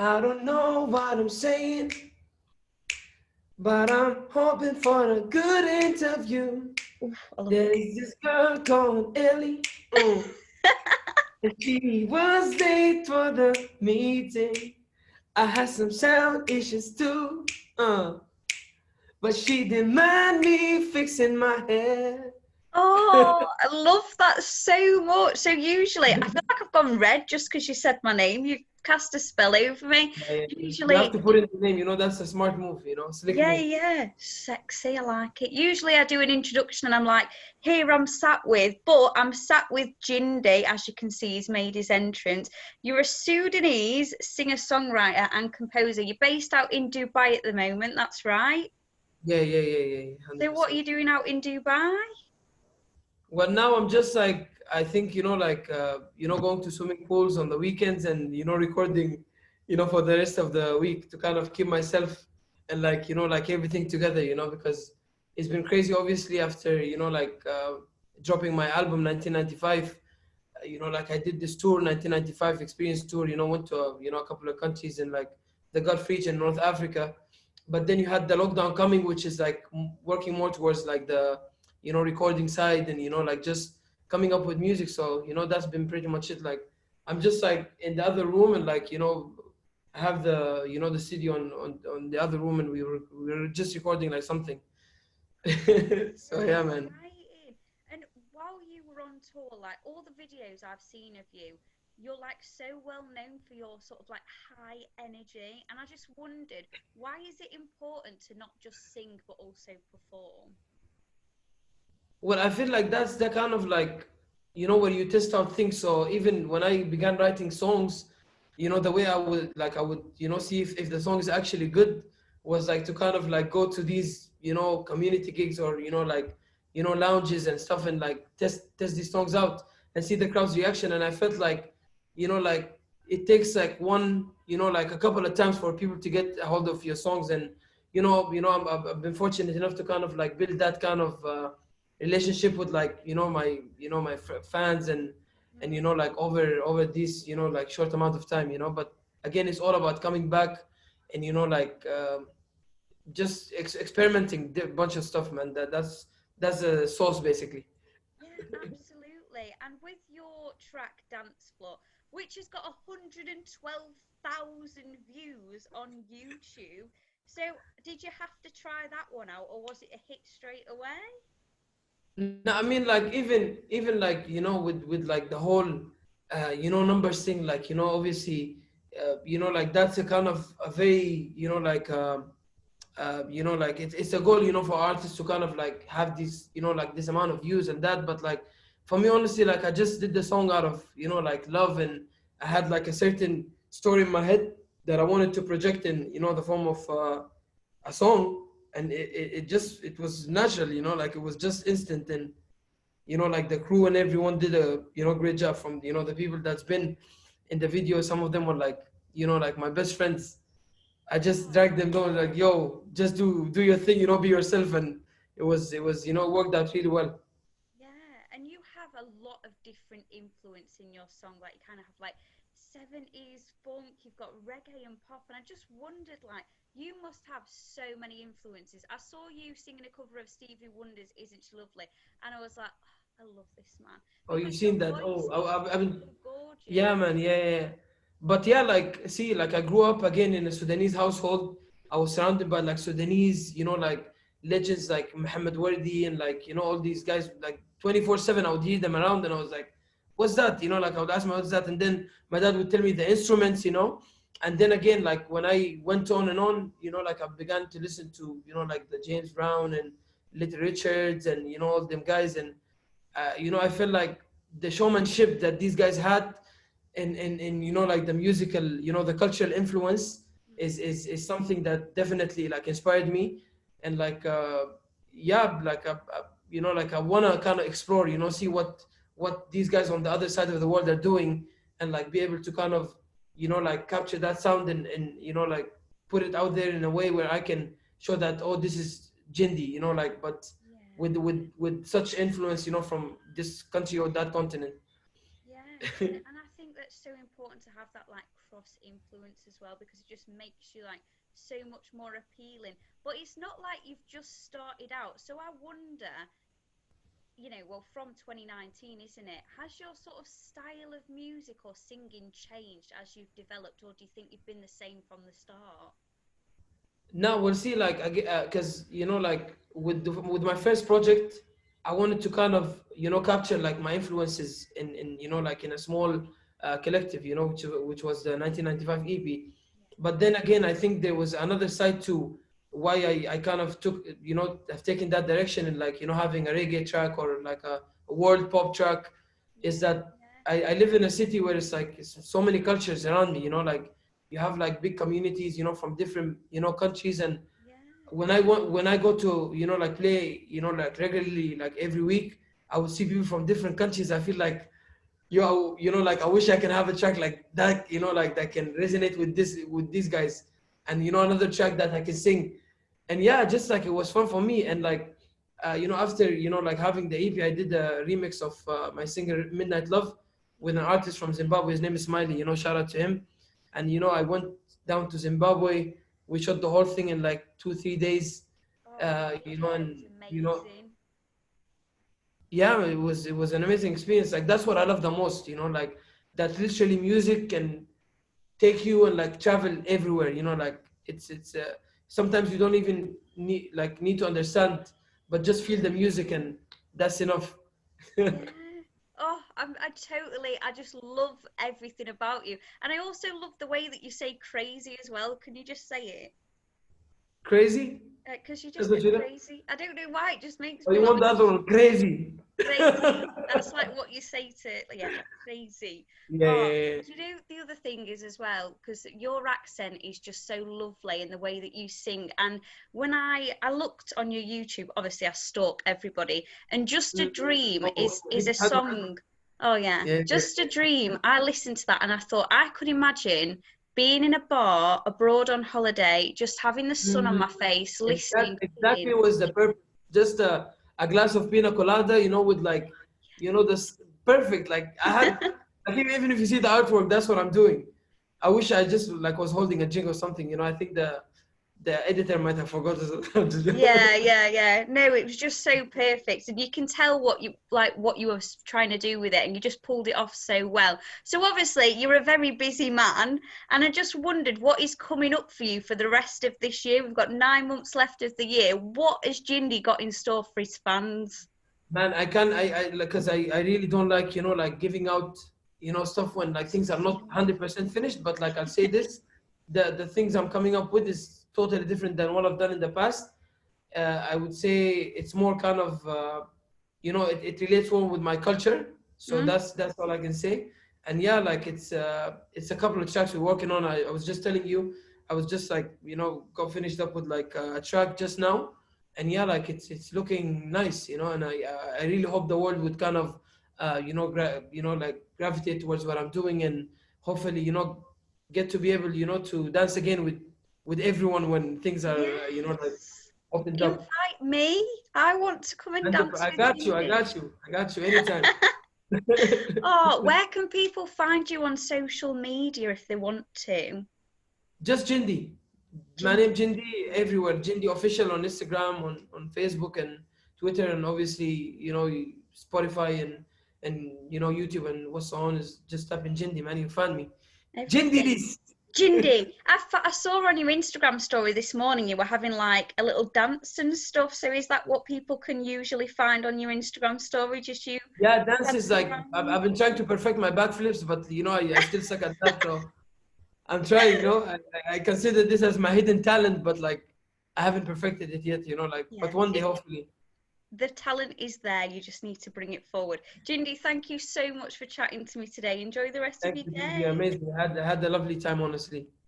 I don't know what I'm saying, but I'm hoping for a good interview. Oof, I love it. There's this girl called Ellie, and she was late for the meeting. I had some sound issues too, but she didn't mind me fixing my hair. Oh, I love that so much. So usually, I feel like I've gone red just because you said my name. You cast a spell over me. Yeah, you have Usually, to put in the name, you know, that's a smart move, you know, slick yeah, move. yeah, sexy. I like it. Usually, I do an introduction and I'm like, here I'm sat with, but I'm sat with JINDI. As you can see, he's made his entrance. You're a Sudanese singer-songwriter and composer. You're based out in Dubai at the moment. That's right. Yeah, So, what are 100%. you doing out in Dubai? Well, now I'm just like, I think, you know, like, going to swimming pools on the weekends and, you know, recording, you know, for the rest of the week to kind of keep myself and like, you know, like everything together, you know, because it's been crazy, obviously, after, you know, like dropping my album 1995. You know, like I did this tour, 1995 experience tour, you know, went to, you know, a couple of countries in like the Gulf region, North Africa. But then you had the lockdown coming, which is like working more towards like the, you know, recording side and, you know, like just coming up with music. So, you know, that's been pretty much it. Like, I'm just like in the other room and like, you know, I have the, you know, the studio on the other room and we were just recording like something. So yeah, man. Exciting. And while you were on tour, like all the videos I've seen of you, you're like so well known for your sort of like high energy. And I just wondered, why is it important to not just sing but also perform? Well, I feel like that's the kind of like, you know, where you test out things. So even when I began writing songs, you know, the way I would, you know, see if the song is actually good was like to kind of like go to these, you know, community gigs or, you know, like, you know, lounges and stuff and like test these songs out and see the crowd's reaction. And I felt like, you know, like it takes like one, you know, like a couple of times for people to get a hold of your songs. And, I've been fortunate enough to kind of like build that kind of, relationship with like my fans and you know like over this you know like short amount of time, you know. But again, it's all about coming back and you know like just experimenting a bunch of stuff, man. That's the sauce basically. Yeah, absolutely. And with your track Dance Floor, which has got 112,000 views on YouTube. So, did you have to try that one out, or was it a hit straight away? No, I mean like even like you know with like the whole you know numbers thing, like you know obviously you know like that's a kind of a very you know like you know like it's a goal, you know, for artists to kind of like have this you know like this amount of views and that. But like for me, honestly, like I just did the song out of you know like love, and I had like a certain story in my head that I wanted to project in you know the form of a song. And it was natural, you know, like it was just instant. And you know like the crew and everyone did a you know great job. From you know the people that's been in the video, some of them were like you know like my best friends. I just dragged them down like, yo, just do your thing, you know, be yourself. And it was you know worked out really well. Yeah, and you have a lot of different influence in your song. Like you kind of have like 70s funk, you've got reggae and pop, and I just wondered, like, you must have so many influences. I saw you singing a cover of Stevie Wonder's "Isn't She Lovely," and I was like, oh, I love this man Oh, you've because your seen that? voice Oh, is I so mean, yeah, gorgeous. man, yeah. But yeah, like, see, like, I grew up again in a Sudanese household. I was surrounded by like Sudanese, you know, like legends like Muhammad Wardi and like, you know, all these guys like 24/7. I would hear them around, and I was like, what's that? You know, like I would ask me, what's that? And then my dad would tell me the instruments, you know. And then again, like when I went on and on, you know, like I began to listen to, you know, like the James Brown and Little Richards and, you know, all them guys. And you know, I felt like the showmanship that these guys had, and you know, like the musical, you know, the cultural influence is something that definitely like inspired me. And like, yeah, like, you know, like I wanna kind of explore, you know, see what these guys on the other side of the world are doing, and like be able to kind of, you know, like capture that sound and you know, like put it out there in a way where I can show that, oh, this is Jindi, you know, like, but Yeah. with such influence, you know, from this country or that continent. Yeah, and I think that it's so important to have that like cross influence as well, because it just makes you like so much more appealing. But it's not like you've just started out. So I wonder, well, from 2019, isn't it? Has your sort of style of music or singing changed as you've developed, or do you think you've been the same from the start? Now we'll see, like, because like with my first project, I wanted to kind of capture like my influences in like in a small collective, which was the 1995 EP. But then again, I think there was another side to why I kind of took, have taken that direction, and like having a reggae track or like a world pop track, is Yeah, that I live in a city where it's like so many cultures around me, like you have like big communities, from different countries. And yeah, when I go to like play, like regularly, like every week, I would see people from different countries. I feel like like I wish I can have a track like that, like that can resonate with these guys, and another track that I can sing. And yeah, just like it was fun for me. And like after like having the EP, I did a remix of my singer Midnight Love with an artist from Zimbabwe. His name is Smiley. Shout out to him. And I went down to Zimbabwe. We shot the whole thing in like 2-3 days. oh, I bet it was And amazing. yeah, it was an amazing experience. Like that's what I love the most. Like that literally music can take you and like travel everywhere. Like it's sometimes you don't even need to understand, but just feel the music, and that's enough. Yeah. Oh, I just love everything about you. And I also love the way that you say crazy as well. Can you just say it? Crazy. Because you That's just what get you know. crazy. I don't know why. It just makes Or me you laugh. want the other one? Crazy. Crazy. That's like what you say to, yeah, crazy. Yeah, Oh, yeah, yeah. do you know the other thing is as well, because your accent is just so lovely in the way that you sing. And when I looked on your YouTube, obviously I stalk everybody, and Just a Mm. Dream Oh, is a song. Oh yeah, yeah, yeah. Just a Dream. I listened to that and I thought I could imagine being in a bar abroad on holiday, just having the sun on Mm. my face, listening, Exactly singing. was the purpose. Just a glass of pina colada, with like, this perfect. Like I had, I think even if you see the artwork, that's what I'm doing. I wish I just like was holding a jig or something. I think the editor might have forgotten how to Yeah, do. yeah, yeah. No, it was just so perfect, and you can tell what you were trying to do with it, and you just pulled it off so well. So obviously, you're a very busy man, and I just wondered what is coming up for you for the rest of this year. We've got 9 months left of the year. What has Jindy got in store for his fans? Man, I can I because I really don't like like giving out stuff when like things are not 100% finished. But like I'll say this, the things I'm coming up with is totally different than what I've done in the past. I would say it's more kind of it relates more with my culture. So Mm? that's all I can say. And yeah, like it's a couple of tracks we're working on. I was just telling you, I was just like got finished up with like a track just now. And yeah, like it's looking nice, and I really hope the world would kind of like gravitate towards what I'm doing, and hopefully get to be able to dance again with everyone when things are like Yes. opened up. Invite me. I want to come and And dance I with got you, I you. got you, I got you anytime. Oh, where can people find you on social media if they want to? Just Jindi. My Jindy. name Jindi everywhere. Jindi official on Instagram, on Facebook and Twitter, and obviously Spotify and YouTube, and what's on is just type in Jindi, man. You find me. Jindi Everything. this. Jindy, I saw on your Instagram story this morning you were having like a little dance and stuff. So is that what people can usually find on your Instagram story? Just you Yeah, dance is dancing like around? I've been trying to perfect my backflips, but I still suck at that. So I'm trying. I consider this as my hidden talent, but like I haven't perfected it yet. Like, Yeah, but one day hopefully. the talent is there. You just need to bring it forward. Jindy, thank you so much for chatting to me today. Enjoy the rest of Thank your you, Jindi. day. Amazing. I had a lovely time, honestly.